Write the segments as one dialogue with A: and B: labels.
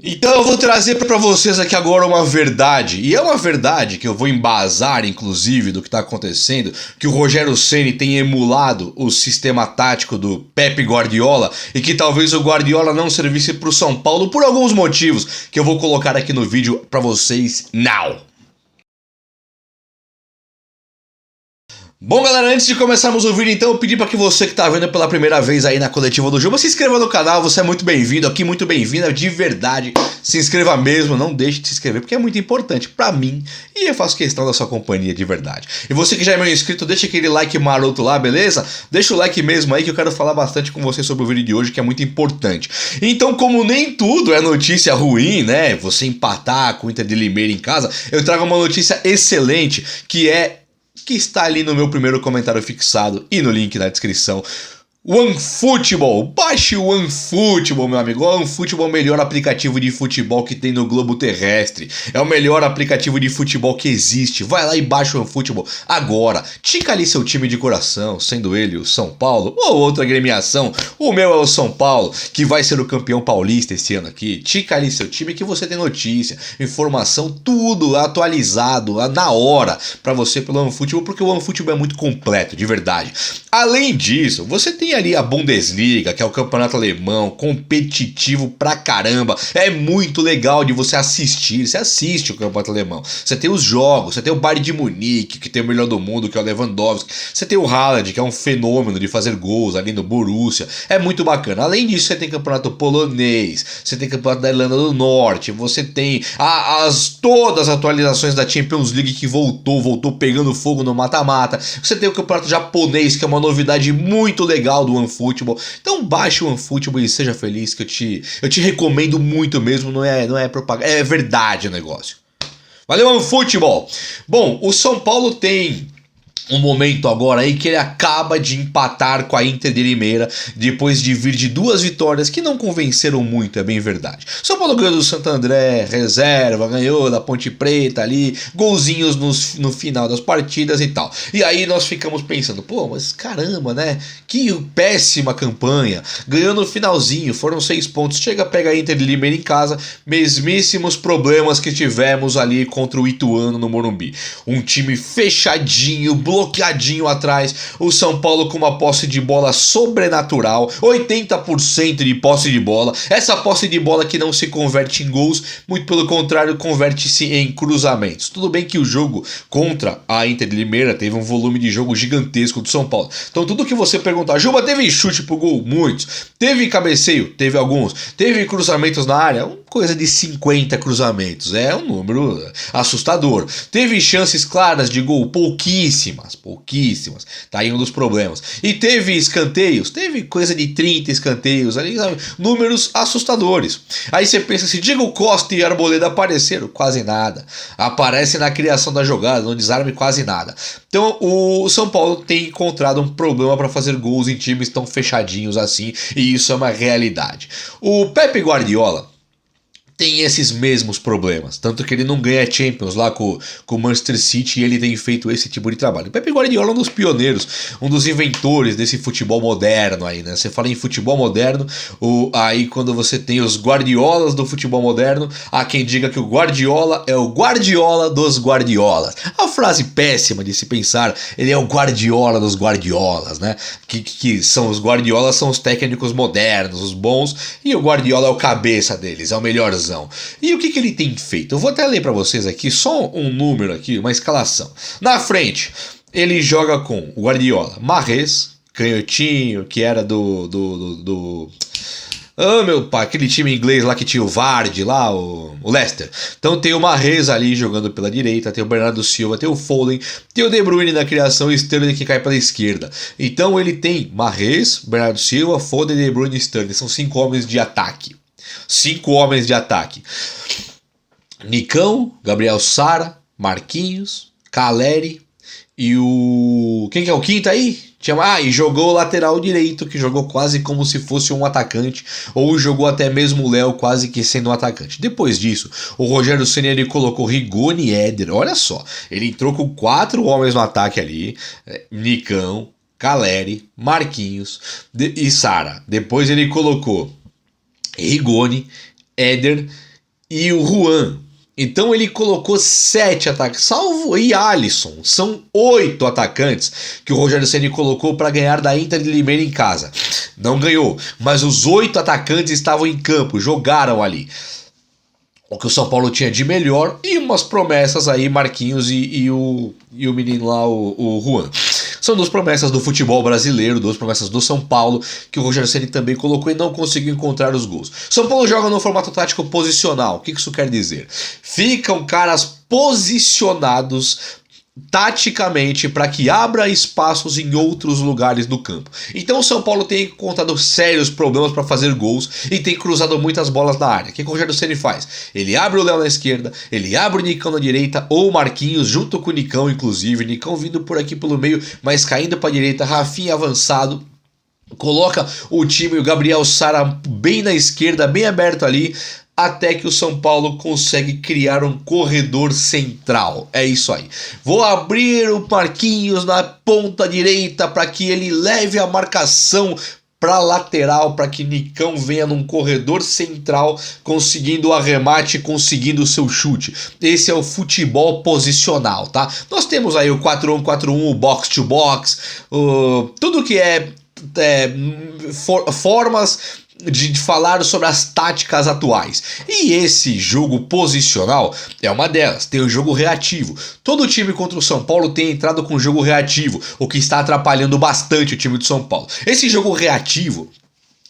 A: Então eu vou trazer para vocês aqui agora uma verdade, e é uma verdade que eu vou embasar inclusive do que está acontecendo, que o Rogério Ceni tem emulado o sistema tático do Pep Guardiola e que talvez o Guardiola não servisse para o São Paulo por alguns motivos que eu vou colocar aqui no vídeo para vocês now. Bom, galera, antes de começarmos o vídeo, então, eu pedi para que você que está vendo pela primeira vez aí na coletiva do Juba, se inscreva no canal, você é muito bem-vindo aqui, muito bem-vinda, de verdade. Se inscreva mesmo, não deixe de se inscrever, porque é muito importante para mim e eu faço questão da sua companhia de verdade. E você que já é meu inscrito, deixa aquele like maroto lá, beleza? Deixa o like mesmo aí que eu quero falar bastante com você sobre o vídeo de hoje, que é muito importante. Então, como nem tudo é notícia ruim, né, você empatar com o Inter de Limeira em casa, eu trago uma notícia excelente, que está ali no meu primeiro comentário fixado e no link na descrição. OneFootball, baixe o OneFootball, meu amigo. O OneFootball é o melhor aplicativo de futebol que tem no globo terrestre. É o melhor aplicativo de futebol que existe. Vai lá e baixa o OneFootball agora. Tica ali seu time de coração, sendo ele o São Paulo ou outra agremiação. O meu é o São Paulo, que vai ser o campeão paulista esse ano aqui. Tica ali seu time que você tem notícia, informação, tudo atualizado na hora para você pelo OneFootball, porque o OneFootball é muito completo, de verdade. Além disso, você tem ali a Bundesliga, que é o campeonato alemão, competitivo pra caramba. É muito legal de você assistir. Você assiste o campeonato alemão. Você tem os jogos, você tem o Bayern de Munique, que tem o melhor do mundo, que é o Lewandowski. Você tem o Haaland, que é um fenômeno de fazer gols ali no Borussia. É muito bacana. Além disso, você tem campeonato polonês, você tem campeonato da Irlanda do Norte, você tem todas as atualizações da Champions League que voltou pegando fogo no mata-mata. Você tem o campeonato japonês, que é uma novidade muito legal do OneFootball. Então baixe o OneFootball e seja feliz, que eu te recomendo muito mesmo, não é propaganda, é verdade o negócio. Valeu, OneFootball! Bom, o São Paulo tem um momento agora aí que ele acaba de empatar com a Inter de Limeira depois de vir de duas vitórias que não convenceram muito, é bem verdade. São Paulo ganhou do Santo André, reserva, ganhou da Ponte Preta ali, golzinhos no final das partidas e tal. E aí nós ficamos pensando, pô, mas caramba, né? Que péssima campanha. Ganhou no finalzinho, foram 6 pontos. Chega, pega a Inter de Limeira em casa, mesmíssimos problemas que tivemos ali contra o Ituano no Morumbi. Um time fechadinho, bloqueadinho atrás, o São Paulo com uma posse de bola sobrenatural, 80% de posse de bola, essa posse de bola que não se converte em gols, muito pelo contrário, converte-se em cruzamentos. Tudo bem que o jogo contra a Inter de Limeira teve um volume de jogo gigantesco do São Paulo, então tudo que você perguntar, Juba, teve chute pro gol? Muitos. Teve cabeceio? Teve alguns. Teve cruzamentos na área? Coisa de 50 cruzamentos, é um número assustador. Teve chances claras de gol? Pouquíssimas, tá aí um dos problemas. E teve escanteios? Teve coisa de 30 escanteios ali, sabe? Números assustadores. Aí você pensa assim, Diego Costa e Arboleda apareceram? Quase nada. Aparece na criação da jogada, no desarme quase nada. Então o São Paulo tem encontrado um problema para fazer gols em times tão fechadinhos assim, e isso é uma realidade. O Pep Guardiola tem esses mesmos problemas, tanto que ele não ganha Champions lá com o Manchester City, e ele tem feito esse tipo de trabalho. O Pep Guardiola é um dos pioneiros, um dos inventores desse futebol moderno aí, né? Você fala em futebol moderno, aí quando você tem os Guardiolas do futebol moderno, há quem diga que o Guardiola é o Guardiola dos Guardiolas. A frase péssima de se pensar, ele é o Guardiola dos Guardiolas, né? Que são os Guardiolas, são os técnicos modernos, os bons, e o Guardiola é o cabeça deles, é o melhorzão. E o que ele tem feito? Eu vou até ler para vocês aqui só um número aqui, uma escalação. Na frente, ele joga com o Guardiola, Mahrez, canhotinho, que era meu pai, aquele time inglês lá que tinha o Vardy lá, o Leicester. Então tem o Mahrez ali jogando pela direita, tem o Bernardo Silva, tem o Foden, tem o De Bruyne na criação e o Sterling que cai pela esquerda. Então ele tem Mahrez, Bernardo Silva, Foden, De Bruyne e Sterling. São 5 homens de ataque. 5 homens de ataque. Nicão, Gabriel Sara, Marquinhos, Caleri e o... Quem que é o quinto aí? E jogou o lateral direito, que jogou quase como se fosse um atacante, ou jogou até mesmo o Léo quase que sendo um atacante. Depois disso, o Rogério Ceni ele colocou Rigoni e Éder. Olha só, ele entrou com 4 homens no ataque ali, Nicão, Caleri, Marquinhos e Sara. Depois ele colocou Rigoni, Éder e o Juan. Então ele colocou 7 ataques, salvo e Alisson. São 8 atacantes que o Rogério Ceni colocou para ganhar da Inter de Limeira em casa. Não ganhou, mas os 8 atacantes estavam em campo, jogaram ali. O que o São Paulo tinha de melhor e umas promessas aí, Marquinhos e o menino lá, o Juan. São duas promessas do futebol brasileiro, duas promessas do São Paulo, que o Rogério Ceni também colocou e não conseguiu encontrar os gols. São Paulo joga no formato tático posicional. O que isso quer dizer? Ficam caras posicionados taticamente para que abra espaços em outros lugares do campo. Então o São Paulo tem encontrado sérios problemas para fazer gols e tem cruzado muitas bolas na área. O que o Rogério Ceni faz? Ele abre o Léo na esquerda, ele abre o Nicão na direita, ou o Marquinhos junto com o Nicão, inclusive, Nicão vindo por aqui pelo meio, mas caindo para a direita, Rafinha avançado. Coloca o time, o Gabriel Sara bem na esquerda, bem aberto ali, até que o São Paulo consegue criar um corredor central. É isso aí. Vou abrir o Marquinhos na ponta direita para que ele leve a marcação para lateral, para que Nicão venha num corredor central, conseguindo o arremate, conseguindo o seu chute. Esse é o futebol posicional, tá? Nós temos aí o 4-1-4-1, o box-to-box, tudo que formas de falar sobre as táticas atuais. E esse jogo posicional é uma delas. Tem o jogo reativo. Todo time contra o São Paulo tem entrado com jogo reativo, o que está atrapalhando bastante o time do São Paulo. Esse jogo reativo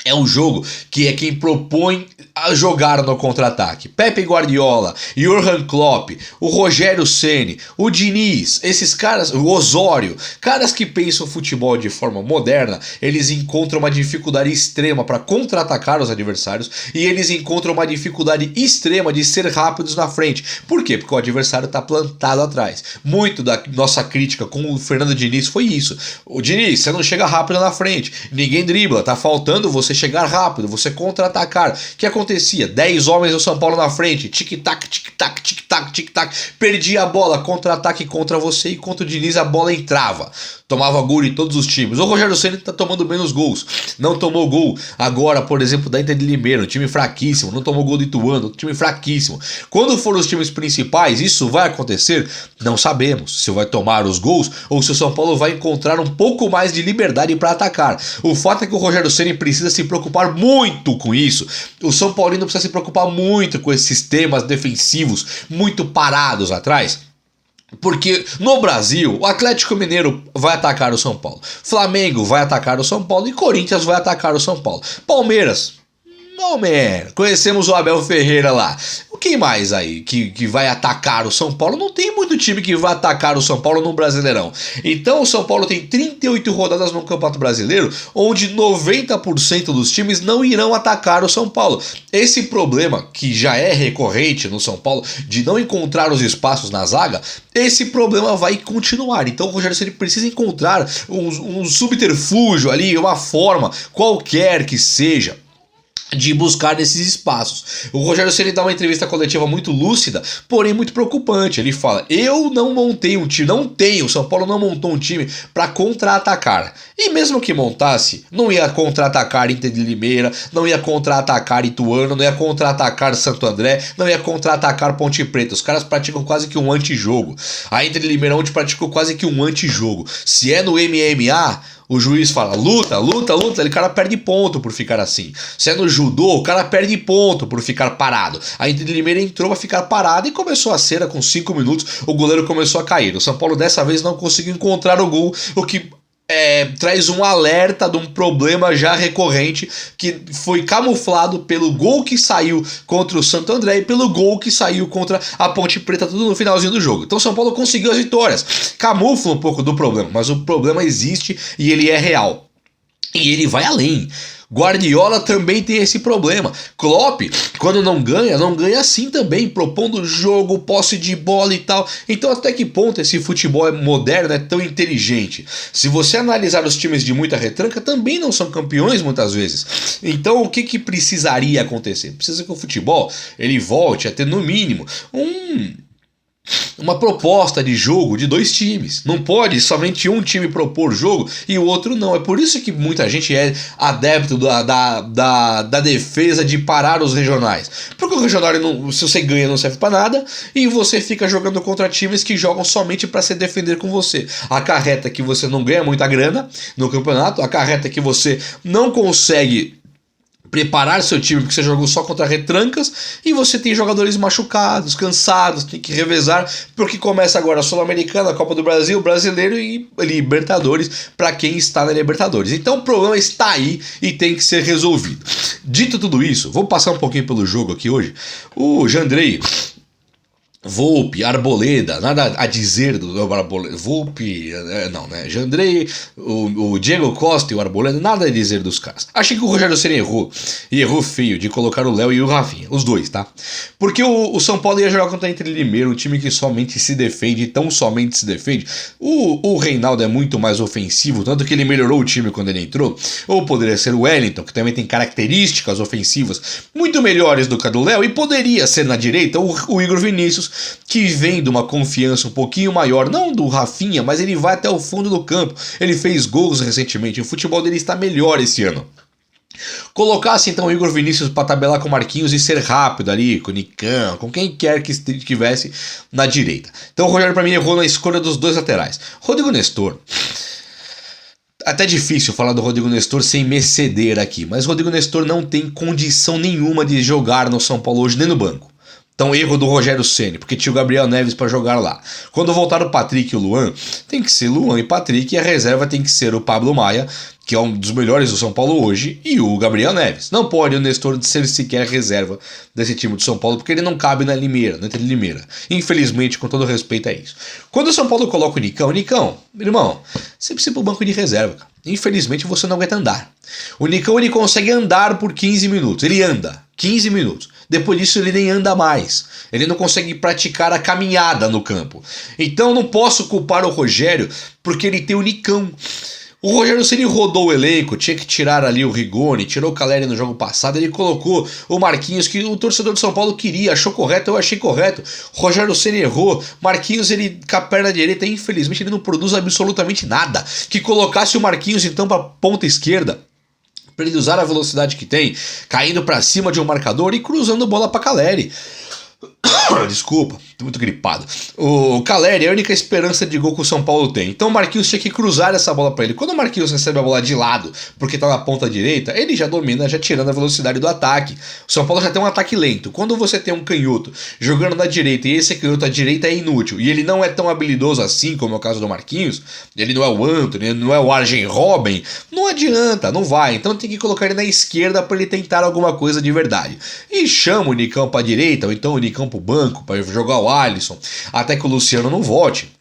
A: é um jogo que é quem propõe a jogar no contra-ataque. Pepe Guardiola, Jürgen Klopp, o Rogério Ceni, o Diniz, esses caras, o Osório, caras que pensam futebol de forma moderna, eles encontram uma dificuldade extrema para contra-atacar os adversários e eles encontram uma dificuldade extrema de ser rápidos na frente. Por quê? Porque o adversário está plantado atrás. Muito da nossa crítica com o Fernando Diniz foi isso. O Diniz, você não chega rápido na frente, ninguém dribla, tá faltando você chegar rápido, você contra-atacar. O que acontecia? 10 homens do São Paulo na frente, tic-tac, tic-tac, tic-tac, tic-tac, perdia a bola, contra-ataque contra você e contra o Diniz a bola entrava. Tomava gol em todos os times. O Rogério Ceni tá tomando menos gols. Não tomou gol agora, por exemplo, da Inter de Limeira, um time fraquíssimo. Não tomou gol do Ituano, um time fraquíssimo. Quando for os times principais, isso vai acontecer? Não sabemos se vai tomar os gols ou se o São Paulo vai encontrar um pouco mais de liberdade para atacar. O fato é que o Rogério Ceni precisa se preocupar muito com isso. O São Paulino precisa se preocupar muito com esses sistemas defensivos muito parados atrás. Porque no Brasil, o Atlético Mineiro vai atacar o São Paulo, Flamengo vai atacar o São Paulo e Corinthians vai atacar o São Paulo. Palmeiras, não, man. Conhecemos o Abel Ferreira lá. Quem mais aí que vai atacar o São Paulo? Não tem muito time que vai atacar o São Paulo no Brasileirão. Então o São Paulo tem 38 rodadas no Campeonato Brasileiro, onde 90% dos times não irão atacar o São Paulo. Esse problema, que já é recorrente no São Paulo, de não encontrar os espaços na zaga, esse problema vai continuar. Então o Rogério Ceni precisa encontrar um subterfúgio ali, uma forma, qualquer que seja, de buscar esses espaços. O Rogério Ceni dá uma entrevista coletiva muito lúcida, porém muito preocupante. Ele fala: eu não montei um time, o São Paulo não montou um time para contra-atacar. E mesmo que montasse, não ia contra-atacar Inter de Limeira, não ia contra-atacar Ituano, não ia contra-atacar Santo André, não ia contra-atacar Ponte Preta. Os caras praticam quase que um antijogo. A Inter de Limeira ontem praticou quase que um antijogo. Se é no MMA, o juiz fala, luta, o cara perde ponto por ficar assim. Se é no judô, o cara perde ponto por ficar parado. A Inter de Limeira entrou pra ficar parada e começou a cera com 5 minutos, o goleiro começou a cair. O São Paulo dessa vez não conseguiu encontrar o gol, o que traz um alerta de um problema já recorrente que foi camuflado pelo gol que saiu contra o Santo André e pelo gol que saiu contra a Ponte Preta, tudo no finalzinho do jogo. Então o São Paulo conseguiu as vitórias, camufla um pouco do problema, mas o problema existe e ele é real. E ele vai além. Guardiola também tem esse problema. Klopp, quando não ganha assim também, propondo jogo, posse de bola e tal. Então até que ponto esse futebol moderno é tão inteligente? Se você analisar os times de muita retranca, também não são campeões muitas vezes. Então o que precisaria acontecer? Precisa que o futebol ele volte a ter no mínimo uma proposta de jogo de dois times. Não pode somente um time propor jogo e o outro não. É por isso que muita gente é adepto da defesa de parar os regionais. Porque o regional, se você ganha, não serve para nada e você fica jogando contra times que jogam somente para se defender com você. Acarreta que você não ganha muita grana no campeonato, acarreta que você não consegue preparar seu time porque você jogou só contra retrancas e você tem jogadores machucados, cansados, tem que revezar porque começa agora a Sul-Americana, a Copa do Brasil, o Brasileiro e Libertadores para quem está na Libertadores. Então o problema está aí e tem que ser resolvido. Dito tudo isso, vou passar um pouquinho pelo jogo aqui hoje. O Jandrei, Volpe, Arboleda, nada a dizer do Arboleda. Volpe, não, né? Jandrei, o Diego Costa e o Arboleda, nada a dizer dos caras. Achei que o Rogério Ceni errou, e errou feio, de colocar o Léo e o Rafinha, os dois, tá? Porque o São Paulo ia jogar contra o Inter de Limeira, um time que somente se defende, tão somente se defende. O Reinaldo é muito mais ofensivo, tanto que ele melhorou o time quando ele entrou. Ou poderia ser o Wellington, que também tem características ofensivas muito melhores do que a do Léo, e poderia ser na direita o Igor Vinícius, que vem de uma confiança um pouquinho maior, não do Rafinha, mas ele vai até o fundo do campo. Ele fez gols recentemente, o futebol dele está melhor esse ano. Colocasse então o Igor Vinícius para tabelar com o Marquinhos e ser rápido ali, com o Nicão, com quem quer que estivesse na direita. Então o Rogério para mim errou na escolha dos dois laterais. Rodrigo Nestor. Até difícil falar do Rodrigo Nestor sem me ceder aqui, mas o Rodrigo Nestor não tem condição nenhuma de jogar no São Paulo hoje nem no banco. Então erro do Rogério Ceni, porque tinha o Gabriel Neves para jogar lá. Quando voltar o Patrick e o Luan, tem que ser Luan e Patrick, e a reserva tem que ser o Pablo Maia, que é um dos melhores do São Paulo hoje, e o Gabriel Neves. Não pode o Nestor ser sequer reserva desse time de São Paulo, porque ele não cabe na Limeira, no Inter de Limeira. Infelizmente, com todo respeito, é isso. Quando o São Paulo coloca o Nicão, irmão, você precisa ir pro banco de reserva, cara. Infelizmente, você não aguenta andar. O Nicão, ele consegue andar por 15 minutos. Ele anda 15 minutos. Depois disso ele nem anda mais. Ele não consegue praticar a caminhada no campo. Então não posso culpar o Rogério porque ele tem o Nicão. O Rogério Ceni rodou o elenco, tinha que tirar ali o Rigoni, tirou o Caleri no jogo passado, ele colocou o Marquinhos, que o torcedor de São Paulo queria, achou correto, eu achei correto. O Rogério Ceni errou, Marquinhos ele com a perna direita, infelizmente ele não produz absolutamente nada. Que colocasse o Marquinhos então para ponta esquerda, para ele usar a velocidade que tem, caindo para cima de um marcador e cruzando bola para Caleri. Desculpa, tô muito gripado. O Caleri é a única esperança de gol que o São Paulo tem. Então o Marquinhos tinha que cruzar essa bola para ele. Quando o Marquinhos recebe a bola de lado, porque tá na ponta direita, ele já domina, já tirando a velocidade do ataque. O São Paulo já tem um ataque lento. Quando você tem um canhoto jogando na direita e esse canhoto à direita é inútil, e ele não é tão habilidoso assim como é o caso do Marquinhos, ele não é o Antony, ele não é o Arjen Robben, não adianta, não vai. Então tem que colocar ele na esquerda para ele tentar alguma coisa de verdade. E chama o Nicão para direita, ou então o Nicão pro banco, para jogar o Alisson, até que o Luciano não volte.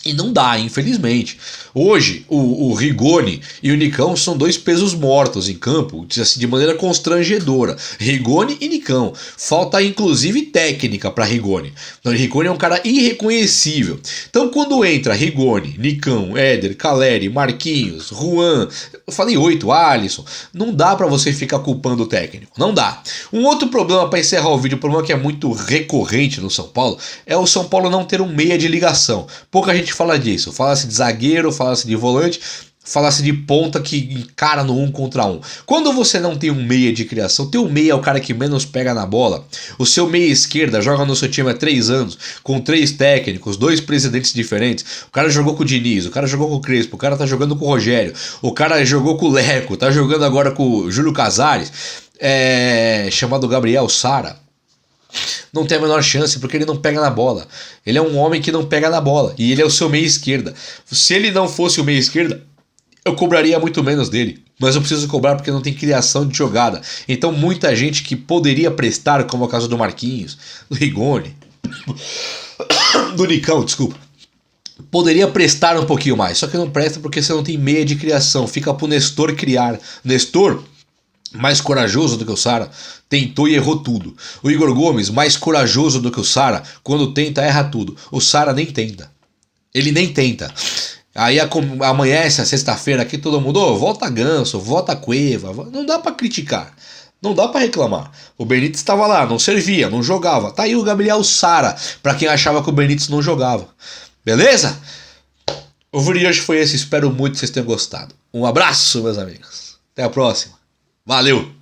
A: E não dá, infelizmente. Hoje, o Rigoni e o Nicão são dois pesos mortos em campo, assim, de maneira constrangedora. Rigoni e Nicão. Falta, inclusive, técnica para Rigoni. O Rigoni é um cara irreconhecível. Então, quando entra Rigoni, Nicão, Éder, Caleri, Marquinhos, Juan, eu falei 8, Alisson, não dá para você ficar culpando o técnico. Não dá. Um outro problema, para encerrar o vídeo, um problema que é muito recorrente no São Paulo, é o São Paulo não ter um meia de ligação. Pouca gente fala disso, fala-se de zagueiro, fala-se de volante, fala-se de ponta que encara no 1 contra 1. Quando você não tem um meia de criação, teu meia é o cara que menos pega na bola, o seu meia esquerda joga no seu time há 3 anos, com 3 técnicos, 2 presidentes diferentes, o cara jogou com o Diniz, o cara jogou com o Crespo, o cara tá jogando com o Rogério, o cara jogou com o Leco, tá jogando agora com o Júlio Casares, chamado Gabriel Sara. Não tem a menor chance porque ele não pega na bola. Ele é um homem que não pega na bola e ele é o seu meia esquerda. Se ele não fosse o meia esquerda, eu cobraria muito menos dele. Mas eu preciso cobrar porque não tem criação de jogada. Então muita gente que poderia prestar, como é o caso do Marquinhos, do Rigoni, do Nicão, desculpa, poderia prestar um pouquinho mais. Só que não presta porque você não tem meia de criação. Fica pro Nestor criar. Nestor, mais corajoso do que o Sara, tentou e errou tudo. O Igor Gomes, mais corajoso do que o Sara, quando tenta, erra tudo. O Sara nem tenta. Ele nem tenta. Aí amanhece a sexta-feira aqui, todo mundo, volta Ganso, volta Cueva. Não dá pra criticar. Não dá pra reclamar. O Benítez estava lá, não servia, não jogava. Tá aí o Gabriel Sara, pra quem achava que o Benítez não jogava. Beleza? O vídeo de hoje foi esse, espero muito que vocês tenham gostado. Um abraço, meus amigos. Até a próxima. Valeu!